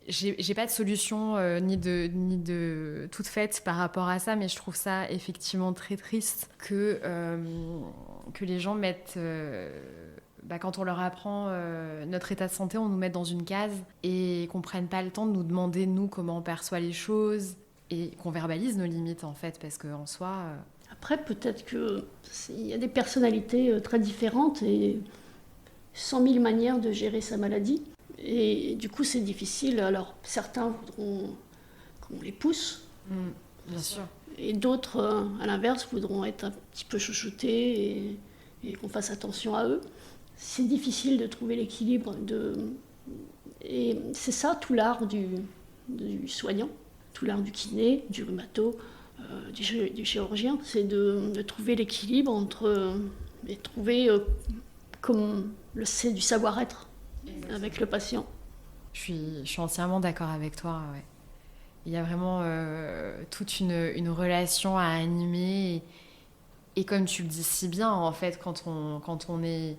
J'ai pas de solution ni de toute faite par rapport à ça, mais je trouve ça effectivement très triste que les gens mettent... quand on leur apprend notre état de santé, on nous met dans une case et qu'on prenne pas le temps de nous demander, nous, comment on perçoit les choses et qu'on verbalise nos limites, en fait, parce qu'en soi... Après, peut-être qu'il y a des personnalités très différentes et 100 000 manières de gérer sa maladie. Et du coup, c'est difficile. Alors, certains voudront qu'on les pousse. Bien sûr. Et d'autres, à l'inverse, voudront être un petit peu chouchoutés et qu'on fasse attention à eux. C'est difficile de trouver l'équilibre. Et c'est ça, tout l'art du soignant, tout l'art du kiné, du rhumato, du chirurgien. C'est de trouver l'équilibre entre... et trouver comme c'est du savoir-être avec le patient. Je suis entièrement d'accord avec toi. Ouais. Il y a vraiment toute une relation à animer. Et comme tu le dis si bien, en fait, quand on est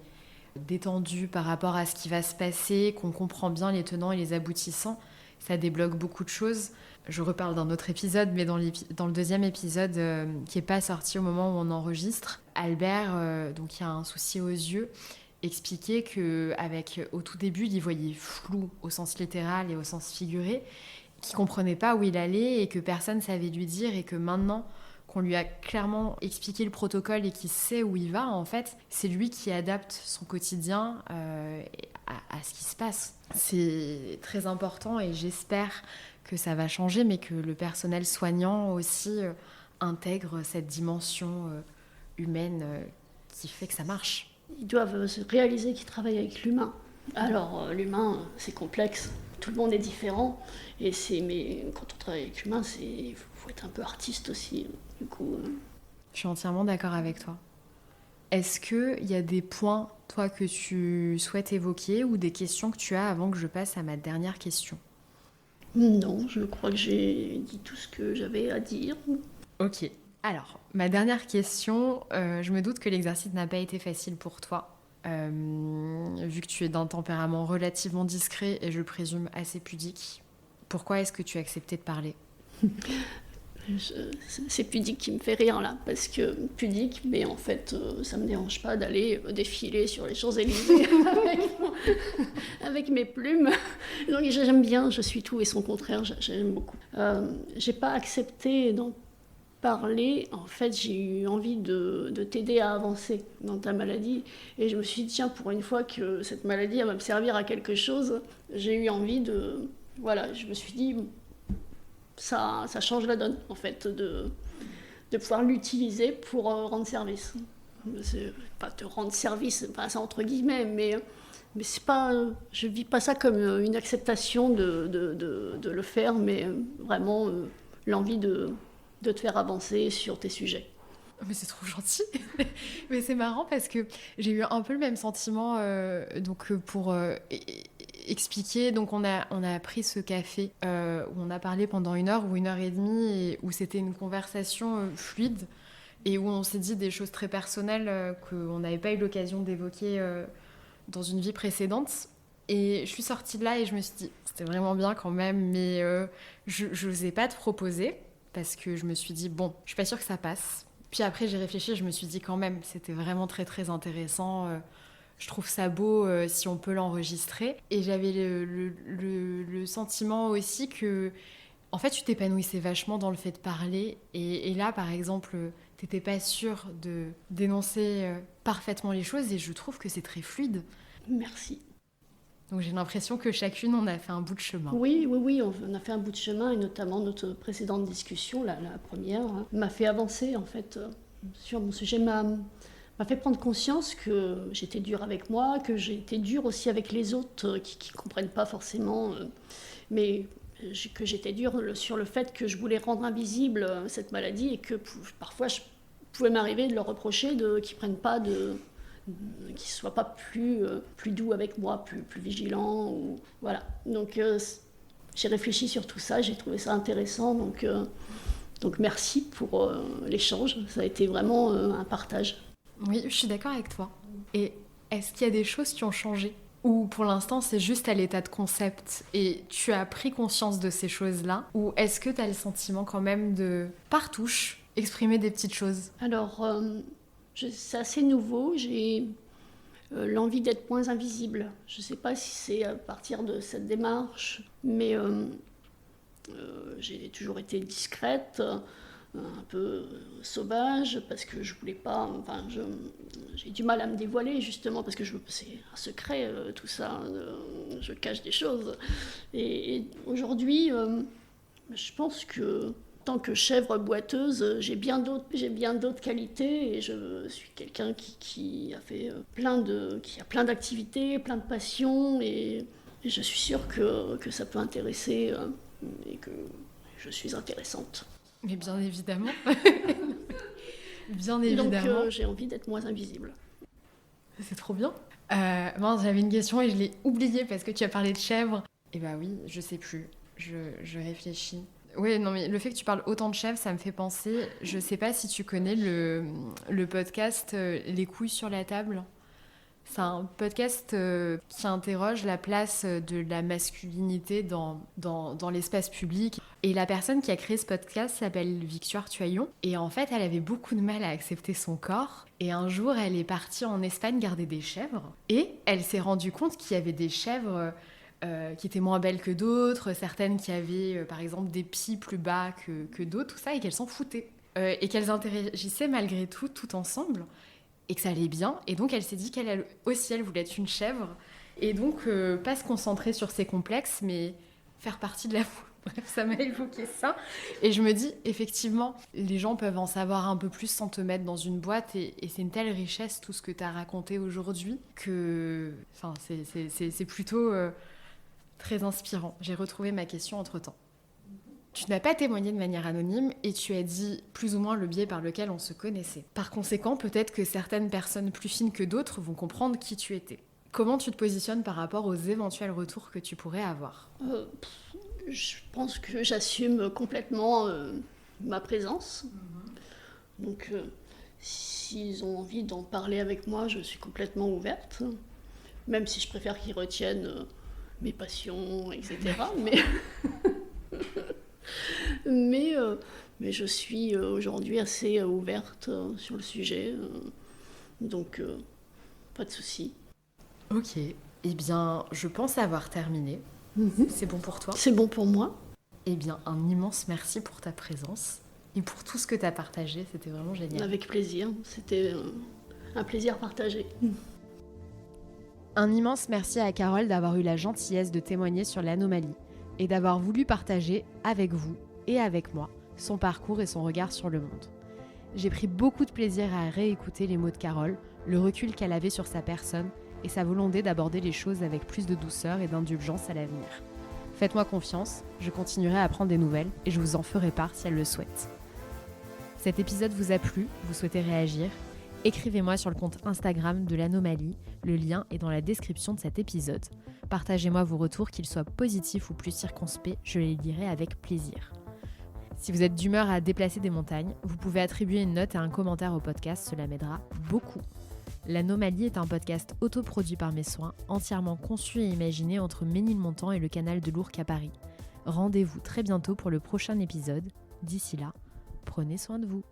détendu par rapport à ce qui va se passer, qu'on comprend bien les tenants et les aboutissants, ça débloque beaucoup de choses. Je reparle d'un autre épisode, mais dans le deuxième épisode qui n'est pas sorti au moment où on enregistre, Albert, donc il a un souci aux yeux, expliquait qu'au tout début, il y voyait flou au sens littéral et au sens figuré, qu'il ne comprenait pas où il allait et que personne ne savait lui dire, et que maintenant qu'on lui a clairement expliqué le protocole et qu'il sait où il va, en fait, c'est lui qui adapte son quotidien à ce qui se passe. C'est très important et j'espère que ça va changer, mais que le personnel soignant aussi intègre cette dimension humaine qui fait que ça marche. Ils doivent se réaliser qu'ils travaillent avec l'humain. Alors, l'humain, c'est complexe. Tout le monde est différent. Mais quand on travaille avec l'humain, il faut être un peu artiste aussi. Du coup, Je suis entièrement d'accord avec toi. Est-ce qu'il y a des points, toi, que tu souhaites évoquer ou des questions que tu as avant que je passe à ma dernière question? Non, je crois que j'ai dit tout ce que j'avais à dire. Ok. Alors, ma dernière question, je me doute que l'exercice n'a pas été facile pour toi, vu que tu es d'un tempérament relativement discret et je présume assez pudique. Pourquoi est-ce que tu as accepté de parler? C'est pudique qui me fait rire là, parce que pudique, mais en fait, ça me dérange pas d'aller défiler sur les Champs-Élysées avec mes plumes. Donc j'aime bien, je suis tout et son contraire, j'aime beaucoup. J'ai pas accepté d'en parler, en fait, j'ai eu envie de t'aider à avancer dans ta maladie. Et je me suis dit, tiens, pour une fois que cette maladie elle va me servir à quelque chose, j'ai eu envie de... Voilà, je me suis dit, ça change la donne, en fait, de pouvoir l'utiliser pour rendre service. C'est pas te rendre service, pas ça entre guillemets, mais c'est pas, je vis pas ça comme une acceptation de le faire, mais vraiment l'envie de te faire avancer sur tes sujets. Mais c'est trop gentil. Mais c'est marrant parce que j'ai eu un peu le même sentiment. Pour expliquer, donc on a pris ce café où on a parlé pendant 1 heure ou 1 heure et demie et où c'était une conversation fluide et où on s'est dit des choses très personnelles qu'on n'avait pas eu l'occasion d'évoquer dans une vie précédente. Et je suis sortie de là et je me suis dit, c'était vraiment bien quand même, mais je n'osais pas te proposer parce que je me suis dit, bon, je suis pas sûre que ça passe. Puis après, j'ai réfléchi, je me suis dit quand même, c'était vraiment très très intéressant. Je trouve ça beau si on peut l'enregistrer. Et j'avais le sentiment aussi que, en fait, tu t'épanouissais vachement dans le fait de parler. Et là, par exemple, t'étais pas sûre de d'énoncer parfaitement les choses. Et je trouve que c'est très fluide. Merci. Donc j'ai l'impression que chacune, on a fait un bout de chemin. Oui, oui, oui, on a fait un bout de chemin et notamment notre précédente discussion, la première, hein, m'a fait avancer en fait sur mon sujet, m'a fait prendre conscience que j'étais dure avec moi, que j'étais dure aussi avec les autres qui ne comprennent pas forcément, mais que j'étais dure sur le fait que je voulais rendre invisible cette maladie et que parfois je pouvais m'arriver de leur reprocher qu'ils ne prennent pas qu'ils ne soient pas plus doux avec moi, plus vigilants. Voilà. Donc j'ai réfléchi sur tout ça, j'ai trouvé ça intéressant. Donc merci pour l'échange, ça a été vraiment un partage. Oui, je suis d'accord avec toi. Et est-ce qu'il y a des choses qui ont changé? Ou pour l'instant, c'est juste à l'état de concept et tu as pris conscience de ces choses-là? Ou est-ce que tu as le sentiment quand même de, par touche, exprimer des petites choses? Alors, c'est assez nouveau, j'ai l'envie d'être moins invisible. Je ne sais pas si c'est à partir de cette démarche, mais j'ai toujours été discrète, un peu sauvage, parce que je voulais pas. Enfin, j'ai du mal à me dévoiler justement parce que c'est un secret tout ça. Je cache des choses. Et aujourd'hui, je pense que en tant que chèvre boiteuse, j'ai bien d'autres qualités et je suis quelqu'un qui a fait qui a plein d'activités, plein de passions et je suis sûre que ça peut intéresser et que je suis intéressante. Mais bien évidemment. Bien évidemment. Donc j'ai envie d'être moins invisible. C'est trop bien. Mince, j'avais une question et je l'ai oubliée parce que tu as parlé de chèvres. Eh bah oui, je sais plus. Je réfléchis. Oui, non, mais le fait que tu parles autant de chèvres, ça me fait penser. Je sais pas si tu connais le podcast Les couilles sur la table. C'est un podcast qui interroge la place de la masculinité dans l'espace public. Et la personne qui a créé ce podcast s'appelle Victoire Tuaillon. Et en fait, elle avait beaucoup de mal à accepter son corps. Et un jour, elle est partie en Espagne garder des chèvres. Et elle s'est rendue compte qu'il y avait des chèvres qui étaient moins belles que d'autres, certaines qui avaient, par exemple, des pieds plus bas que d'autres, tout ça, et qu'elles s'en foutaient. Et qu'elles interagissaient malgré tout ensemble. Et que ça allait bien, et donc elle s'est dit qu'elle aussi elle voulait être une chèvre, et donc pas se concentrer sur ses complexes, mais faire partie de la foule. Bref, ça m'a évoqué ça, et je me dis effectivement, les gens peuvent en savoir un peu plus sans te mettre dans une boîte, et c'est une telle richesse tout ce que tu as raconté aujourd'hui que, enfin, c'est plutôt très inspirant. J'ai retrouvé ma question entre temps. Tu n'as pas témoigné de manière anonyme et tu as dit plus ou moins le biais par lequel on se connaissait. Par conséquent, peut-être que certaines personnes plus fines que d'autres vont comprendre qui tu étais. Comment tu te positionnes par rapport aux éventuels retours que tu pourrais avoir ? Je pense que j'assume complètement ma présence. Donc, s'ils ont envie d'en parler avec moi, je suis complètement ouverte. Même si je préfère qu'ils retiennent mes passions, etc. Mais je suis aujourd'hui assez ouverte sur le sujet. Donc, pas de souci. Ok, eh bien, je pense avoir terminé. C'est bon pour toi ? C'est bon pour moi. Eh bien, un immense merci pour ta présence et pour tout ce que tu as partagé. C'était vraiment génial. Avec plaisir. C'était un plaisir partagé. Un immense merci à Carole d'avoir eu la gentillesse de témoigner sur l'anomalie et d'avoir voulu partager avec vous et avec moi son parcours et son regard sur le monde. J'ai pris beaucoup de plaisir à réécouter les mots de Carole, le recul qu'elle avait sur sa personne et sa volonté d'aborder les choses avec plus de douceur et d'indulgence à l'avenir. Faites-moi confiance, je continuerai à prendre des nouvelles et je vous en ferai part si elle le souhaite. Cet épisode vous a plu, vous souhaitez réagir ? Écrivez-moi sur le compte Instagram de l'Anomalie, le lien est dans la description de cet épisode. Partagez-moi vos retours, qu'ils soient positifs ou plus circonspects, je les lirai avec plaisir. Si vous êtes d'humeur à déplacer des montagnes, vous pouvez attribuer une note et un commentaire au podcast, cela m'aidera beaucoup. L'Anomalie est un podcast autoproduit par mes soins, entièrement conçu et imaginé entre Ménilmontant et le canal de l'Ourcq à Paris. Rendez-vous très bientôt pour le prochain épisode. D'ici là, prenez soin de vous.